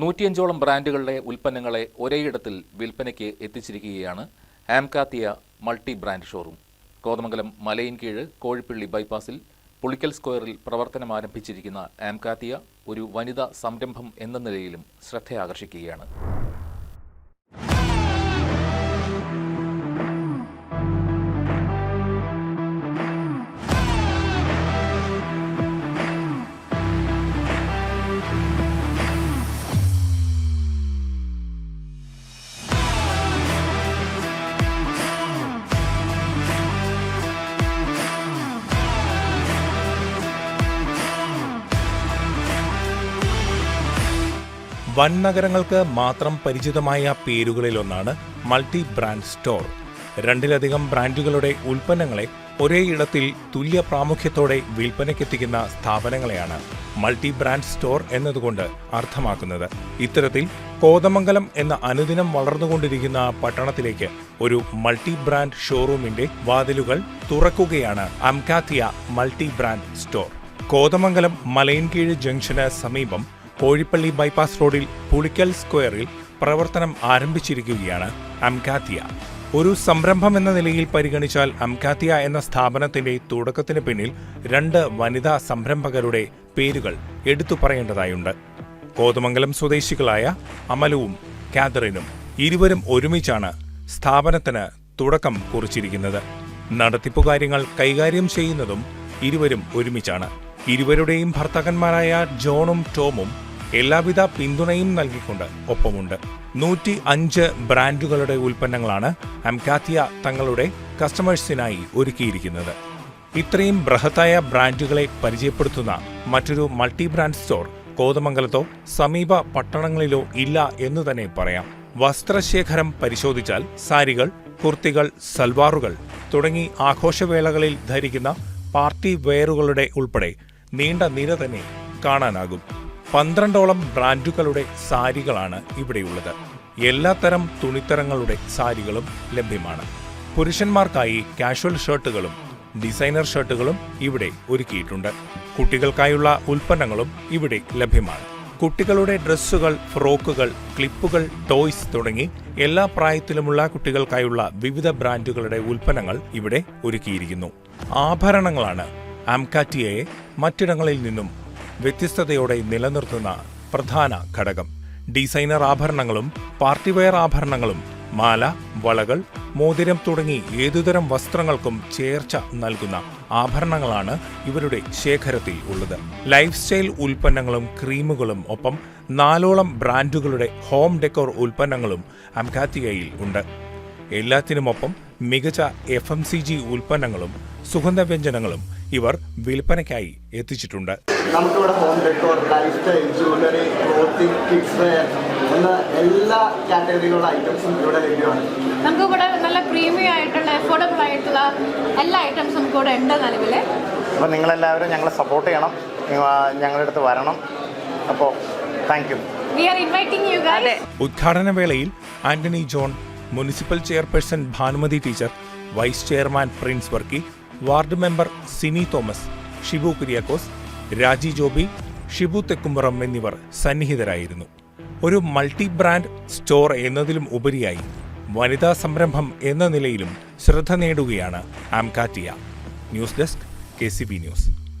105ഓളം ബ്രാൻഡുകളുടെ ഉൽപ്പന്നങ്ങളെ ഒരേയിടത്തിൽ വിൽപ്പനയ്ക്ക് എത്തിച്ചിരിക്കുകയാണ് ആംകാത്തിയ multi brand showroom. Kothamangalam Malayinkeezh Kozhippilly ബൈപ്പാസിൽ പുളിക്കൽ സ്ക്വയറിൽ പ്രവർത്തനം ആരംഭിച്ചിരിക്കുന്ന ആംകാത്തിയ ഒരു വനിതാ സംരംഭം എന്ന നിലയിലും ശ്രദ്ധയാകർഷിക്കുകയാണ്. വൻ നഗരങ്ങൾക്ക് മാത്രം പരിചിതമായ പേരുകളിലൊന്നാണ് മൾട്ടി ബ്രാൻഡ് സ്റ്റോർ. 2ലധികം ബ്രാൻഡുകളുടെ ഉൽപ്പന്നങ്ങളെ ഒരേയിടത്തിൽ തുല്യ പ്രാമുഖ്യത്തോടെ വിൽപ്പനയ്ക്കെത്തിക്കുന്ന സ്ഥാപനങ്ങളെയാണ് മൾട്ടി ബ്രാൻഡ് സ്റ്റോർ എന്നതുകൊണ്ട് അർത്ഥമാക്കുന്നത്. ഇത്തരത്തിൽ കോതമംഗലം എന്ന അനുദിനം വളർന്നുകൊണ്ടിരിക്കുന്ന പട്ടണത്തിലേക്ക് ഒരു മൾട്ടി ബ്രാൻഡ് ഷോറൂമിന്റെ വാതിലുകൾ തുറക്കുകയാണ് ആംകാത്തിയ multi brand store. Kothamangalam Malayinkeezh ജംഗ്ഷന് സമീപം കോഴിപ്പള്ളി ബൈപ്പാസ് റോഡിൽ പുളിക്കൽ സ്ക്വയറിൽ പ്രവർത്തനം ആരംഭിച്ചിരിക്കുകയാണ് ആംകാത്തിയ. ഒരു സംരംഭം എന്ന നിലയിൽ പരിഗണിച്ചാൽ ആംകാത്തിയ എന്ന സ്ഥാപനത്തിന്റെ തുടക്കത്തിന് പിന്നിൽ 2 വനിതാ സംരംഭകരുടെ പേരുകൾ എടുത്തു പറയേണ്ടതായുണ്ട്. കോതമംഗലം സ്വദേശികളായ അമലുവും കാതറിനും. ഇരുവരും ഒരുമിച്ചാണ് സ്ഥാപനത്തിന് തുടക്കം കുറിച്ചിരിക്കുന്നത്. നടത്തിപ്പുകാര്യങ്ങൾ കൈകാര്യം ചെയ്യുന്നതും ഇരുവരും ഒരുമിച്ചാണ്. ഇരുവരുടെയും ഭർത്താക്കന്മാരായ ജോണും ടോമും എല്ലാവിധ പിന്തുണയും നൽകിക്കൊണ്ട് ഒപ്പമുണ്ട്. 105 ബ്രാൻഡുകളുടെ ഉൽപ്പന്നങ്ങളാണ് ആംകാത്തിയ തങ്ങളുടെ കസ്റ്റമേഴ്സിനായി ഒരുക്കിയിരിക്കുന്നത്. ഇത്രയും ബൃഹത്തായ ബ്രാൻഡുകളെ പരിചയപ്പെടുത്തുന്ന മറ്റൊരു മൾട്ടി ബ്രാൻഡ് സ്റ്റോർ കോതമംഗലത്തോ സമീപ പട്ടണങ്ങളിലോ ഇല്ല എന്നു തന്നെ പറയാം. വസ്ത്രശേഖരം പരിശോധിച്ചാൽ സാരികൾ, കുർത്തികൾ, സൽവാറുകൾ തുടങ്ങി ആഘോഷവേളകളിൽ ധരിക്കുന്ന പാർട്ടി വെയറുകളുടെ ഉൾപ്പെടെ നീണ്ട നിര തന്നെ കാണാനാകും. 12ഓളം ബ്രാൻഡുകളുടെ സാരികളാണ് ഇവിടെയുള്ളത്. എല്ലാത്തരം തുണിത്തരങ്ങളുടെ സാരികളും ലഭ്യമാണ്. പുരുഷന്മാർക്കായി കാഷ്വൽ ഷർട്ടുകളും ഡിസൈനർ ഷർട്ടുകളും ഇവിടെ ഒരുക്കിയിട്ടുണ്ട്. കുട്ടികൾക്കായുള്ള ഉൽപ്പന്നങ്ങളും ഇവിടെ ലഭ്യമാണ്. കുട്ടികളുടെ ഡ്രസ്സുകൾ, ഫ്രോക്കുകൾ, ക്ലിപ്പുകൾ, ടോയ്സ് തുടങ്ങി എല്ലാ പ്രായത്തിലുമുള്ള കുട്ടികൾക്കായുള്ള വിവിധ ബ്രാൻഡുകളുടെ ഉൽപ്പന്നങ്ങൾ ഇവിടെ ഒരുക്കിയിരിക്കുന്നു. ആഭരണങ്ങളാണ് ആംകാത്തിയയെ മറ്റിടങ്ങളിൽ നിന്നും വ്യത്യസ്തതയോടെ നിലനിർത്തുന്ന പ്രധാന ഘടകം. ഡിസൈനർ ആഭരണങ്ങളും പാർട്ടിവെയർ ആഭരണങ്ങളും മാല, വളകൾ, മോതിരം തുടങ്ങി ഏതുതരം വസ്ത്രങ്ങൾക്കും ചേർച്ച നൽകുന്ന ആഭരണങ്ങളാണ് ഇവരുടെ ശേഖരത്തിൽ ഉള്ളത്. ലൈഫ് സ്റ്റൈൽ ഉൽപ്പന്നങ്ങളും ക്രീമുകളും ഒപ്പം 4ഓളം ബ്രാൻഡുകളുടെ ഹോം ഡെക്കോർ ഉൽപ്പന്നങ്ങളും ആംകാത്തിയയിൽ ഉണ്ട്. എല്ലാത്തിനുമൊപ്പം മികച്ച FMCG ഉൽപ്പന്നങ്ങളും സുഗന്ധവ്യഞ്ജനങ്ങളും ഇവർ വിൽപ്പനയ്ക്കായി എത്തിച്ചിട്ടുണ്ട്. നമുക്കിവിടെ home decor, lifestyle, jewellery, clothing, kids wear എന്ന എല്ലാ കാറ്റഗറിയിലുള്ള ഐറ്റംസും ഇവിടെ ലഭ്യമാണ്. നമുക്കിവിടെ നല്ല പ്രീമിയം ആയിട്ടുള്ള അഫോർഡബിൾ ആയിട്ടുള്ള എല്ലാ ഐറ്റംസും നമുക്ക് ഇവിടെ ഉണ്ട് നിലവിൽ. അപ്പോൾ നിങ്ങളെല്ലാവരും ഞങ്ങളെ സപ്പോർട്ട് ചെയ്യണം, ഞങ്ങളുടെ അടുത്ത് വരണം. അപ്പോൾ thank you. We are inviting you guys. ഉദ്ഘാടന വേളയിൽ Antony John, municipal chairperson Bhanumathi teacher, vice chairman Prince Varkey, ward member Sini Thomas, Shibu Kuriakose, Raji Joby, Shibu Thekkumpuram എന്നിവർ സന്നിഹിതരായിരുന്നു. ഒരു മൾട്ടി ബ്രാൻഡ് സ്റ്റോർ എന്നതിലും ഉപരിയായി വനിതാ സംരംഭം എന്ന നിലയിലും ശ്രദ്ധ നേടുകയാണ് ആംകാത്തിയ. News desk KCB news.